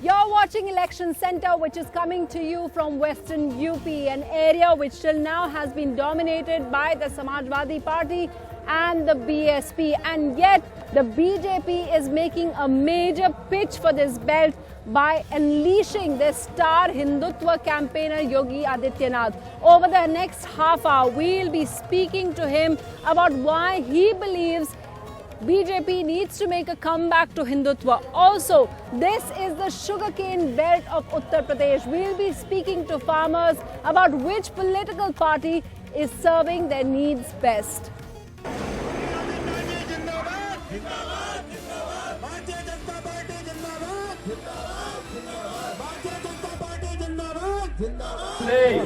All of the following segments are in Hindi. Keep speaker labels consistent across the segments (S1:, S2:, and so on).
S1: You're watching Election Center, which is coming to you from Western UP, an area which till now has been dominated by the Samajwadi Party and the BSP, and yet the BJP is making a major pitch for this belt by unleashing their star Hindutva campaigner Yogi Adityanath. Over the next half hour, we'll be speaking to him about why he believes BJP needs to make a comeback to Hindutva. Also, this is the sugarcane belt of Uttar Pradesh. We'll be speaking to farmers about which political party is serving their needs best.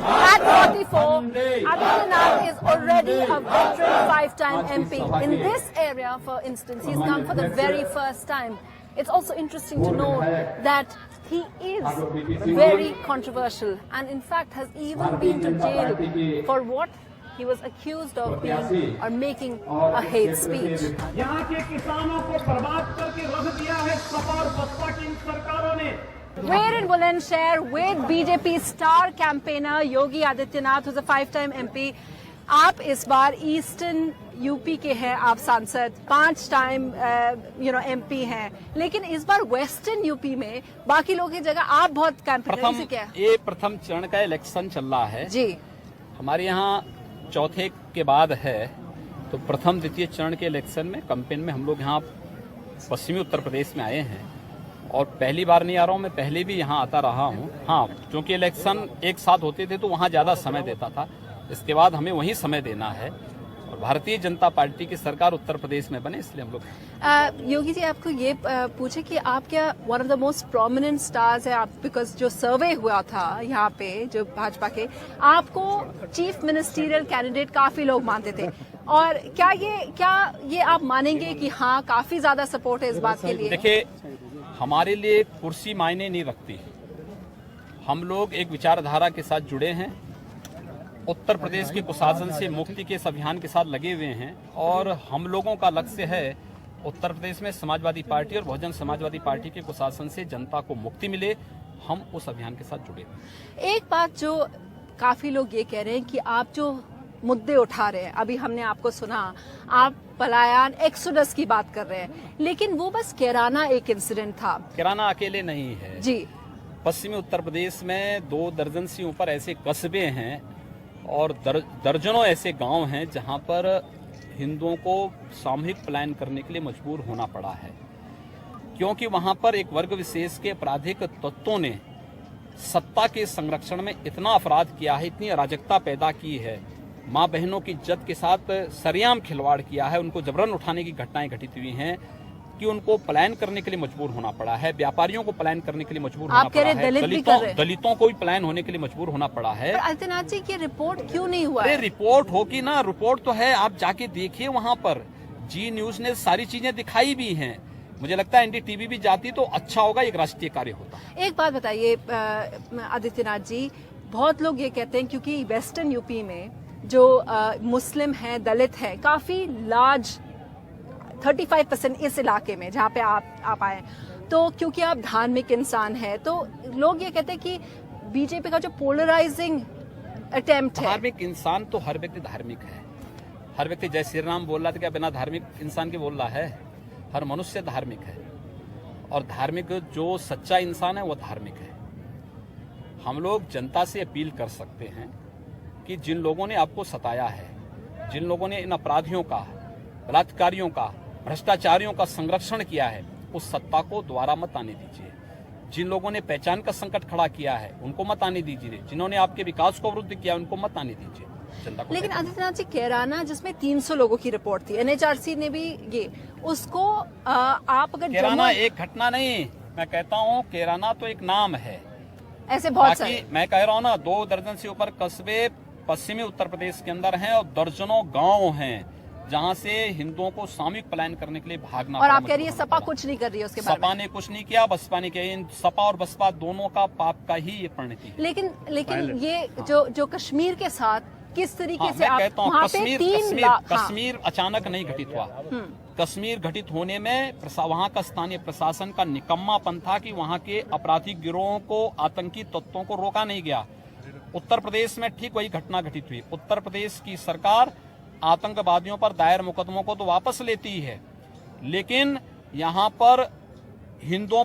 S1: At 44, Adityanath is already a veteran five-time MP. In this area, for instance, he's come for the very first time. It's also interesting to know that he is very controversial and in fact has even been to jail for what he was accused of being or making a hate speech.
S2: यहाँ के किसानों को बर्बाद करके रख दिया है सपा और बसपा की इन सरकारों ने।
S1: We're in Bulandshahr with BJP star campaigner Yogi Adityanath, who's a five-time MP. आप इस बार ईस्टर्न यूपी के हैं, आप सांसद 5 टाइम MP हैं, लेकिन इस बार वेस्टर्न यूपी में बाकी लोगों की जगह आप बहुत कैंपेनिंग से क्या?
S3: ये प्रथम चरण का इलेक्शन चल रहा है
S1: जी।
S3: हमारे यहाँ चौथे के बाद है, तो प्रथम द्वितीय चरण के इलेक्शन में कैंपेन में हम लोग यहाँ पश्चिमी उत्तर प्रदेश में आए हैं और पहली बार नहीं आ रहा हूँ, मैं पहले भी यहाँ आता रहा हूँ। हाँ, क्योंकि इलेक्शन एक साथ होते थे तो वहाँ ज्यादा समय देता था, इसके बाद हमें वहीं समय देना है और भारतीय जनता पार्टी की सरकार उत्तर प्रदेश में बने, इसलिए हम लोग।
S1: योगी जी, आपको ये पूछे कि आप क्या one of the most prominent stars है आप, बिकॉज जो सर्वे हुआ था यहाँ पे जो भाजपा के, आपको चीफ मिनिस्टीरियल कैंडिडेट काफी लोग मानते थे, और क्या ये आप मानेंगे कि हाँ काफी ज्यादा सपोर्ट है इस बात के लिए?
S3: देखिए, हमारे लिए कुर्सी मायने नहीं रखती, हम लोग एक विचारधारा के साथ जुड़े हैं, उत्तर प्रदेश के कुशासन से मुक्ति के इस अभियान के साथ लगे हुए हैं और हम लोगों का लक्ष्य है उत्तर प्रदेश में समाजवादी पार्टी और बहुजन समाजवादी पार्टी के कुशासन से जनता को मुक्ति मिले, हम उस अभियान के साथ जुड़े।
S1: एक बात जो काफी लोग ये कह रहे हैं कि आप जो मुद्दे उठा रहे हैं, अभी हमने आपको सुना, आप पलायन एक्सोडस की बात कर रहे हैं, लेकिन वो बस कैराना एक इंसिडेंट था।
S3: कैराना अकेले नहीं है
S1: जी।
S3: पश्चिमी उत्तर प्रदेश में 2 दर्जन से ऊपर ऐसे कस्बे हैं और दर्जनों ऐसे गांव हैं जहां पर हिंदुओं को सामूहिक पलायन करने के लिए मजबूर होना पड़ा है, क्योंकि वहां पर एक वर्ग विशेष के आपराधिक तत्वों ने सत्ता के संरक्षण में इतना अपराध किया है, इतनी अराजकता पैदा की है, माँ बहनों की इज्जत के साथ सरेआम खिलवाड़ किया है, उनको जबरन उठाने की घटनाएं घटित हुई हैं कि उनको पलायन करने के लिए मजबूर होना पड़ा है, व्यापारियों को पलायन करने के लिए मजबूर होना पड़ा है, दलितों को भी पलायन होने के लिए मजबूर होना पड़ा है।
S1: आदित्यनाथ जी की रिपोर्ट क्यों नहीं हुआ है?
S3: रिपोर्ट होगी ना, रिपोर्ट तो है, आप जाके देखिए, वहाँ पर जी न्यूज ने सारी चीजें दिखाई भी हैं। मुझे लगता है NDTV भी जाती तो अच्छा होगा, एक राष्ट्रीय कार्य होता।
S1: एक बात बताइए आदित्यनाथ जी, बहुत लोग ये कहते हैं क्योंकि वेस्टर्न यूपी में जो मुस्लिम हैं, दलित हैं, काफी लार्ज 35% इस इलाके में जहाँ पे आप आए, तो क्योंकि आप धार्मिक इंसान हैं, तो लोग ये कहते हैं कि बीजेपी का जो पोलराइजिंग अटेम्प्ट है।
S3: धार्मिक इंसान तो हर व्यक्ति धार्मिक है, हर व्यक्ति जय श्री राम बोल रहा था, क्या बिना धार्मिक इंसान के बोल रहा है? हर मनुष्य धार्मिक है और धार्मिक जो सच्चा इंसान है वो धार्मिक है। हम लोग जनता से अपील कर सकते हैं कि जिन लोगों ने आपको सताया है, जिन लोगों ने इन अपराधियों का, बलात्कारियों का, भ्रष्टाचारियों का संरक्षण किया है, उस सत्ता को दोबारा मत आने दीजिए। जिन लोगों ने पहचान का संकट खड़ा किया है उनको मत आने दीजिए, जिन्होंने आपके विकास को अवरुद्ध किया उनको मत आने दीजिए। जनता को।
S1: लेकिन आदित्यनाथ जी, कैराना जिसमें 300 लोगों की रिपोर्ट थी, NHRC ने भी ये उसको आप अगर
S3: कैराना एक घटना नहीं, मैं कहता हूँ कैराना तो एक नाम है,
S1: ऐसे बहुत सारे
S3: मैं कह रहा हूँ ना, 2 दर्जन से ऊपर कस्बे पश्चिमी उत्तर प्रदेश के अंदर हैं और दर्जनों गांव हैं जहां से हिंदुओं को सामूहिक पलायन करने के लिए भागना।
S1: और आप कह रही है सपा कुछ नहीं कर रही है उसके बारे में?
S3: सपा ने कुछ नहीं किया, बसपा ने किया। इन सपा और बसपा दोनों का पाप का ही ये परिणति है।
S1: लेकिन ये जो कश्मीर के साथ किस तरीके से
S3: मैं कहता हूँ,
S1: कश्मीर
S3: अचानक नहीं घटित हुआ। कश्मीर घटित होने में वहां का स्थानीय प्रशासन का निकम्मापन था कि वहां के आपराधिक गिरोहों को, आतंकी तत्वों को रोका नहीं गया। उत्तर प्रदेश में ठीक वही घटना घटित हुई। उत्तर प्रदेश की सरकार आतंकवादियों पर दायर मुकदमों को तो वापस लेती है, लेकिन यहाँ पर हिंदुओं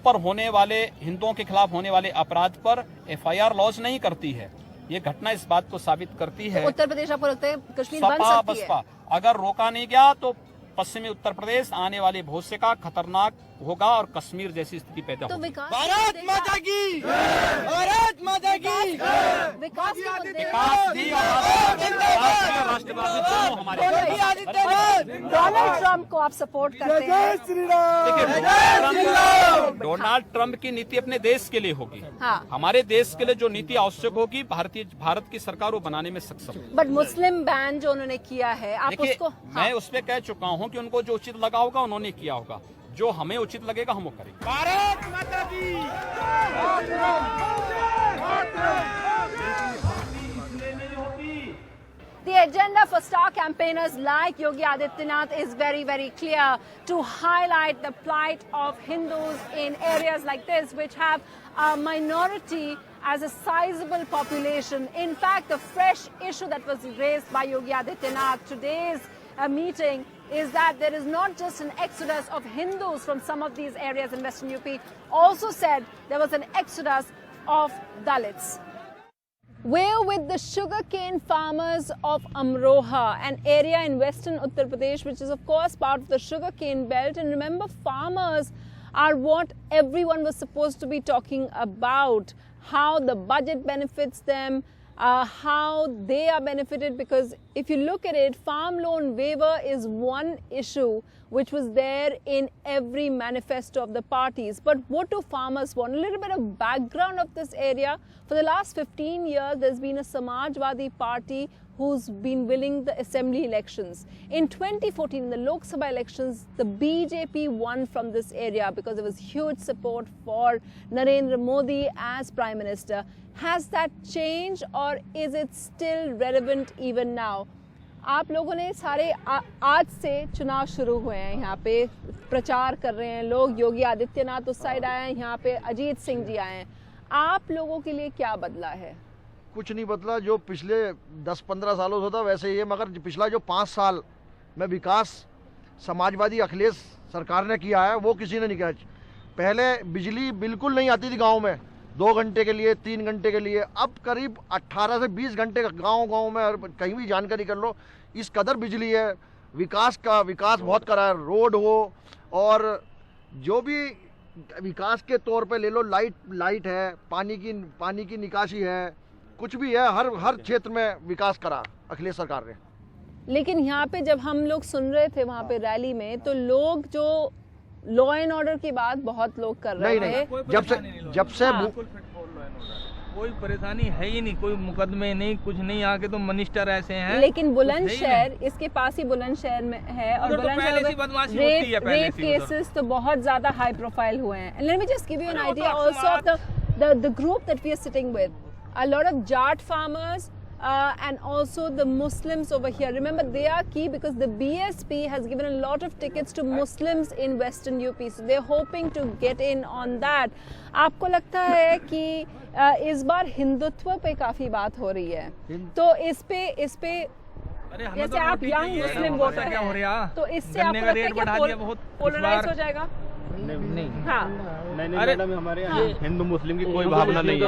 S3: के खिलाफ होने वाले अपराध पर FIR लॉन्च नहीं करती है। ये घटना इस बात को साबित करती है।
S1: तो उत्तर प्रदेश आपको लगता है कश्मीर बन
S3: सपा
S1: सकती है?
S3: बसपा अगर रोका नहीं गया तो पश्चिमी उत्तर प्रदेश आने वाले भविष्य का खतरनाक होगा और कश्मीर जैसी स्थिति पैदा
S1: तो
S3: होगी।
S1: विकास
S4: भारत माता की, भारत माता की,
S1: विकास के मुद्दे
S3: राष्ट्रवादी दोनों हमारे
S1: डोनाल्ड ट्रंप को आप सपोर्ट करते हैं?
S3: देखिए, डोनाल्ड ट्रंप की नीति अपने देश के लिए होगी।
S1: हाँ।
S3: हमारे देश के लिए जो नीति आवश्यक होगी भारत की सरकार वो बनाने में सक्षम है।
S1: बट मुस्लिम बैन जो उन्होंने किया है, आप
S3: देखिए,
S1: उसको
S3: मैं उस पर कह चुका हूँ कि उनको जो उचित लगा होगा उन्होंने किया होगा, जो हमें उचित लगेगा हम वो करेंगे।
S4: भारत माता की।
S1: The agenda for star campaigners like Yogi Adityanath is very, very clear: to highlight the plight of Hindus in areas like this, which have a minority as a sizable population. In fact, the fresh issue that was raised by Yogi Adityanath today's meeting is that there is not just an exodus of Hindus from some of these areas in Western UP. Also said there was an exodus of Dalits. We're with the sugarcane farmers of Amroha, an area in western Uttar Pradesh, which is of course part of the sugarcane belt. And remember, farmers are what everyone was supposed to be talking about, how the budget benefits them, how they are benefited, because if you look at it, farm loan waiver is one issue which was there in every manifesto of the parties. But what do farmers want? A little bit of background of this area. For the last 15 years, there's been a Samajwadi party who's been winning the assembly elections. In 2014, in the Lok Sabha elections, the BJP won from this area because there was huge support for Narendra Modi as Prime Minister. Has that changed, or is it still relevant even now? आप लोगों ने सारे आज से चुनाव शुरू हुए हैं, यहाँ पे प्रचार कर रहे हैं लोग। योगी आदित्यनाथ उस साइड आए हैं, यहाँ पे अजीत सिंह जी आए हैं। आप लोगों के लिए क्या बदला है?
S5: कुछ नहीं बदला, जो पिछले 10-15 सालों से था वैसे ही है, मगर पिछला जो 5 साल में विकास समाजवादी अखिलेश सरकार ने किया है वो किसी ने नहीं किया। पहले बिजली बिल्कुल नहीं आती थी गांव में, 2 घंटे के लिए, 3 घंटे के लिए, अब करीब 18 से 20 घंटे गांव में और कहीं भी जानकारी कर लो, इस कदर बिजली है। विकास बहुत करा है, रोड हो और जो भी विकास के तौर पे ले लो, लाइट है, पानी की निकासी है, कुछ भी है, हर क्षेत्र में विकास करा अखिलेश सरकार ने।
S1: लेकिन यहाँ पे जब हम लोग सुन रहे थे वहाँ पे रैली में, तो लोग जो लॉ एंड ऑर्डर की बात बहुत लोग कर रहे थे।
S5: जब से
S6: कोई परेशानी है ही नहीं, कोई मुकदमे नहीं, कुछ नहीं। आके तो मिनिस्टर ऐसे हैं।
S1: लेकिन बुलंदशहर, इसके पास ही बुलंदशहर में है, और बुलंदशहर रेप केसेस तो बहुत ज्यादा हाई प्रोफाइल हुए हैं। Let me just give you an idea also of the group that we are sitting with, a lot of Jat farmers and also the Muslims over here. Remember, they are key because the BSP has given a lot of tickets to Muslims in Western UP. So they're hoping to get in on that. आपको लगता है कि इस बार हिंदुत्व पे काफी बात हो रही है, तो इस पे जैसे आप यंग मुस्लिम वोटर हैं, तो इससे आपको लगता है कि पोलराइज हो जाएगा?
S6: नहीं।
S1: हाँ।
S7: नहीं मैडम, हमारे यहाँ हिंदू मुस्लिम की कोई भावना नहीं है।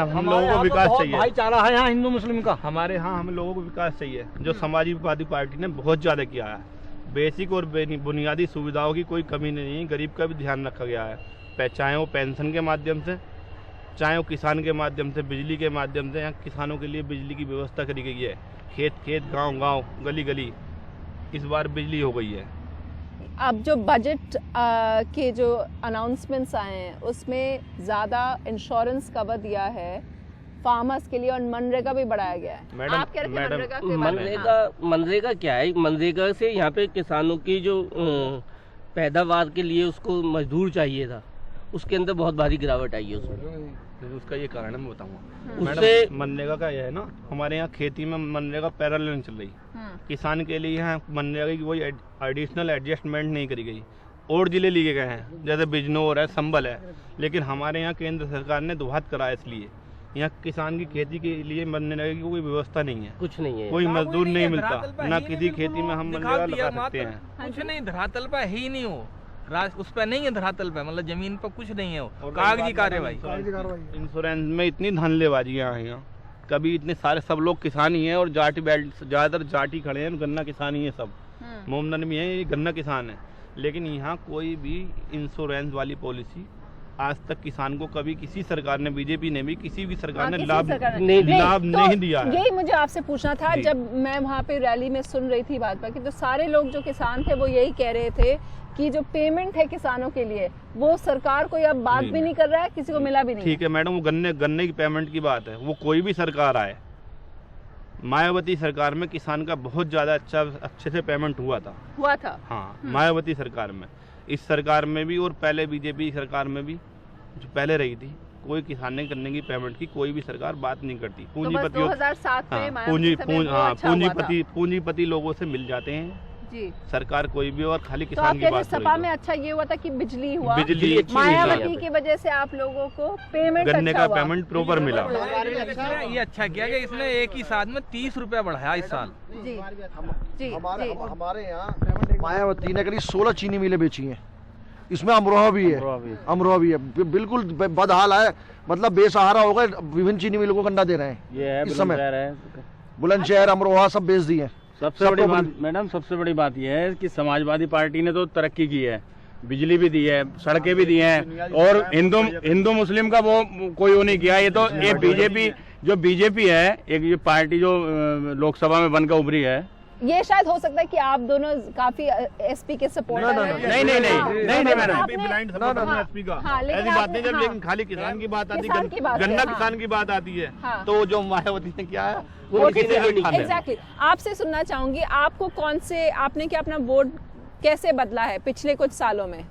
S7: हम लोगों को विकास चाहिए,
S6: भाईचारा है यहाँ हिंदू मुस्लिम का।
S7: हमारे यहाँ हम लोगों को विकास चाहिए, जो समाजवादी पार्टी ने बहुत ज्यादा किया है। बेसिक और बुनियादी सुविधाओं की कोई कमी नहीं है, गरीब का भी ध्यान रखा गया है, चाहे वो पेंशन के माध्यम से, चाहे वो किसान के माध्यम से, बिजली के माध्यम से। यहाँ किसानों के लिए बिजली की व्यवस्था करी गई है, खेत गाँव गली इस बार बिजली हो गई है।
S1: अब जो बजट के जो अनाउंसमेंट्स आए हैं उसमें ज़्यादा इंश्योरेंस कवर दिया है फार्मर्स के लिए, और मनरेगा भी बढ़ाया गया है। आप कह रहे हैं
S8: मनरेगा क्या है? मनरेगा से यहाँ पे किसानों की जो पैदावार के लिए उसको मजदूर चाहिए था, उसके अंदर बहुत भारी गिरावट आई है उसमें।
S7: उसका ये कारण है, मैं बताऊंगा।
S8: उससे
S7: मैडम मनरेगा का ये है ना, हमारे यहाँ खेती में मनरेगा पैरेलल चल रही, किसान के लिए यहाँ मनरेगा की कोई एडिशनल एडजस्टमेंट नहीं करी गई। और जिले लिए गए हैं जैसे बिजनौर है, संभल है, लेकिन हमारे यहाँ केंद्र सरकार ने दुहात करा, इसलिए यहाँ किसान की खेती के लिए मनरेगा की कोई व्यवस्था नहीं है,
S8: कुछ नहीं है,
S7: कोई मजदूर नहीं मिलता, ना किसी खेती में हम मनरेगा लगा सकते हैं।
S6: कुछ नहीं, धरातल पे ही नहीं हो, उस पर नहीं है धरातल पे, मतलब जमीन पर कुछ नहीं है, कागजी कार्यवाही।
S7: इंश्योरेंस में इतनी धांधलेबाजियां हैं यहाँ, कभी इतने सारे सब लोग किसान ही हैं और जाटी बेल्ट ज्यादातर जाटी खड़े हैं, गन्ना किसान ही है सब, मोमदन भी है, ये गन्ना किसान है, लेकिन यहाँ कोई भी इंश्योरेंस वाली पॉलिसी आज तक किसान को कभी किसी सरकार ने, बीजेपी ने भी, किसी भी सरकार ने लाभ नहीं दिया है।
S1: यही मुझे आपसे पूछना था, जब मैं वहाँ पे रैली में सुन रही थी भाजपा की, तो सारे लोग जो किसान थे वो यही कह रहे थे कि जो पेमेंट है किसानों के लिए वो सरकार कोई अब बात भी नहीं कर रहा है, किसी को मिला भी नहीं।
S7: ठीक है मैडम, वो गन्ने की पेमेंट की बात है, वो कोई भी सरकार आए, मायावती सरकार में किसान का बहुत ज्यादा अच्छे से पेमेंट हुआ था। हाँ, मायावती सरकार में, इस सरकार में भी और पहले बीजेपी सरकार में भी जो पहले रही थी, कोई किसान ने करने की पेमेंट की कोई भी सरकार बात नहीं करती। पूंजीपति लोगों से मिल जाते हैं जी, सरकार कोई भी, और खाली किसान की बात।
S1: सपा में अच्छा ये हुआ था कि बिजली हुआ, मायावती की वजह से आप लोगों को पेमेंट
S7: गन्ने का पेमेंट प्रॉपर मिला।
S6: ये अच्छा किया कि इसने एक ही साथ में 30 रुपया बढ़ाया इस साल।
S1: जी
S5: हमारे यहाँ मायावती ने करीब 16 चीनी मिलें बेची हैं, इसमें अमरोहा भी है, बिल्कुल बदहाल है, मतलब बेसहारा हो गए, विभिन्न चीनी मिलों को गन्ना दे रहे हैं इस समय। बुलंदशहर, अमरोहा सब बेच दिए।
S9: सबसे बड़ी बात मैडम, सबसे बड़ी बात यह है कि समाजवादी पार्टी ने तो तरक्की की है, बिजली भी दी है, सड़कें भी दी हैं, और हिंदू मुस्लिम का वो कोई वो नहीं किया। ये तो ये बीजेपी है, एक ये पार्टी जो लोकसभा में बनकर उभरी है,
S1: ये शायद हो सकता है कि आप दोनों काफी एसपी के सपोर्टर हैं।
S7: नहीं मैडम, ब्लाइंड सपोर्टर है एसपी का, ऐसी बात नहीं। जब लेकिन खाली किसान की बात आती है, गन्ना किसान की बात आती है, तो जो मायावती ने किया है वो
S1: एग्जैक्टली। आपसे सुनना चाहूंगी, आपको कौन से, आपने क्या अपना वोट कैसे बदला है पिछले कुछ सालों में?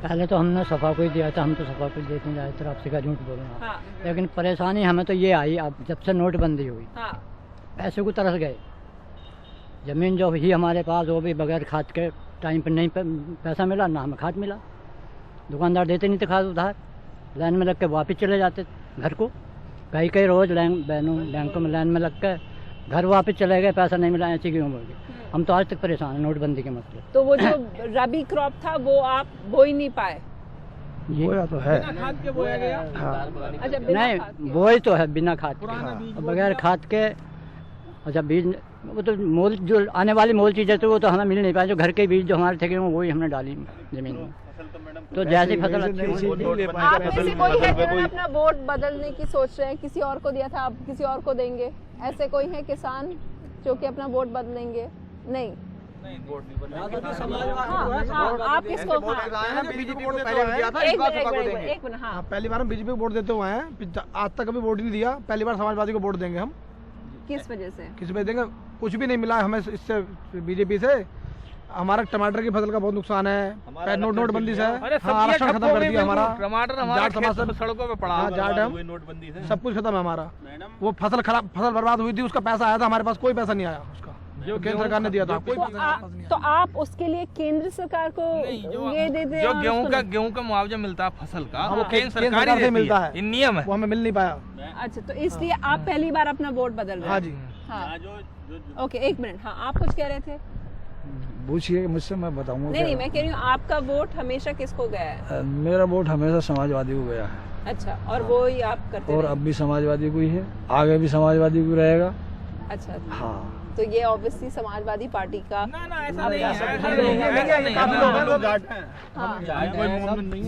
S10: पहले तो हमने सपा को ही दिया था, हम तो सपा को देखने जाए थे, आपसे क्या झूठ बोलूँगा। लेकिन परेशानी हमें तो ये आई, अब जब से नोटबंदी हुई, पैसे को तरस गए, जमीन जो ही हमारे पास वो भी बगैर खाद के टाइम पर नहीं पैसा मिला, ना हमें खाद मिला, दुकानदार देते नहीं थे खाद उधार, लाइन में लग के वापस चले जाते घर को, कई रोज बैंकों में लाइन में लग के घर वापस चले गए, पैसा नहीं मिला, ऐसी क्यों बोल गए। हम तो आज तक परेशान हैं नोटबंदी के मसले।
S1: तो वो जो रबी क्रॉप था वो आप बो ही नहीं पाए?
S10: बोया तो है,
S6: बोया गया।
S1: अच्छा,
S10: नहीं बोई तो है बिना खाद के, बगैर खाद के। अच्छा, बीज वो तो मोल जो आने वाली मोल चीज़ें तो वो तो हमें मिल नहीं पाए, जो घर के बीज जो हमारे थे वही हमने डाली जमीन में, तो जैसी फसल अच्छी
S1: आप में से कोई है जिन्होंने अपना वोट बदलने की सोच रहे हैं? किसी और को दिया था, आप किसी और को देंगे? ऐसे कोई है किसान जो कि अपना वोट बदलेंगे? नहीं, आप किसको? एक मिनट, हाँ,
S11: पहली बार हम बीजेपी को वोट देते हुए हैं, आज तक कभी वोट नहीं दिया, पहली बार समाजवादी को वोट देंगे हम।
S1: किस वजह से?
S11: किस वजह देंगे? कुछ भी नहीं मिला हमें इससे, बीजेपी से। हमारा टमाटर की फसल का बहुत नुकसान है, नोटबंदी से आरक्षण खत्म कर दिया हमारा,
S6: टमाटर हमारे सड़कों पे पड़ा,
S11: नोटबंदी से सब कुछ खत्म है हमारा। वो फसल बर्बाद हुई थी, उसका पैसा आया था हमारे पास, कोई पैसा नहीं आया उसका, जो केंद्र सरकार ने दिया था।
S1: तो आप उसके लिए केंद्र सरकार को ये दे दे,
S6: जो गेहूं का मुआवजा मिलता है फसल का, वो केंद्र सरकार से मिलता है, नियम है,
S11: वो हमें मिल नहीं पाया।
S1: अच्छा, तो इसलिए आप पहली बार अपना वोट बदल रहे हैं?
S11: हाँ जी।
S1: हाँ, ओके, एक मिनट, हाँ, आप कुछ कह रहे थे?
S12: पूछिए मुझसे, मैं बताऊंगा।
S1: नहीं, मैं कह रही हूँ आपका वोट हमेशा किसको गया है?
S12: मेरा वोट हमेशा समाजवादी को गया है।
S1: अच्छा, और वो ही आप करते
S12: और अब भी समाजवादी को ही है, आगे भी समाजवादी को रहेगा।
S1: अच्छा,
S12: हाँ,
S1: तो ये ऑब्वियसली समाजवादी पार्टी का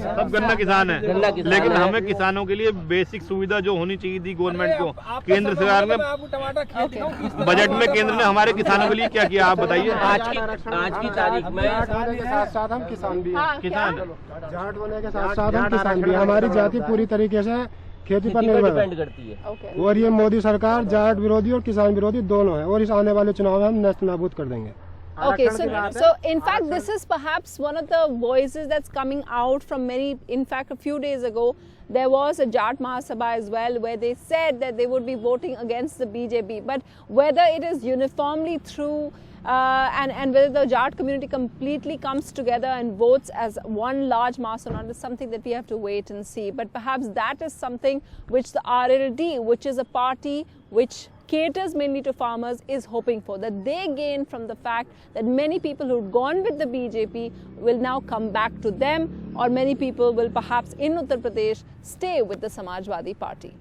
S7: सब गन्ना किसान है, लेकिन हमें किसानों के लिए बेसिक सुविधा जो होनी चाहिए थी गवर्नमेंट को, केंद्र सरकार ने बजट में केंद्र ने हमारे किसानों के लिए क्या किया, आप बताइए।
S8: आज की तारीख में
S11: साथ साथ हम किसान भी हैं,
S7: किसान
S11: जाट होने के साथ साथ हम किसान भी, हमारी जाति पूरी तरीके से खेती पर निर्भर
S8: करती है।
S11: और ये मोदी सरकार जाट विरोधी और किसान विरोधी दोनों है, और इस आने वाले चुनाव में हम नष्ट नाबूद कर देंगे।
S1: Okay, so in fact, this is perhaps one of the voices that's coming out from many. In fact, a few days ago, there was a Jat Mahasabha as well, where they said that they would be voting against the BJP. But whether it is uniformly through and whether the Jat community completely comes together and votes as one large mass or not is something that we have to wait and see. But perhaps that is something which the RLD, which is a party which caters mainly to farmers, is hoping for, that they gain from the fact that many people who've gone with the BJP will now come back to them, or many people will perhaps in Uttar Pradesh stay with the Samajwadi Party.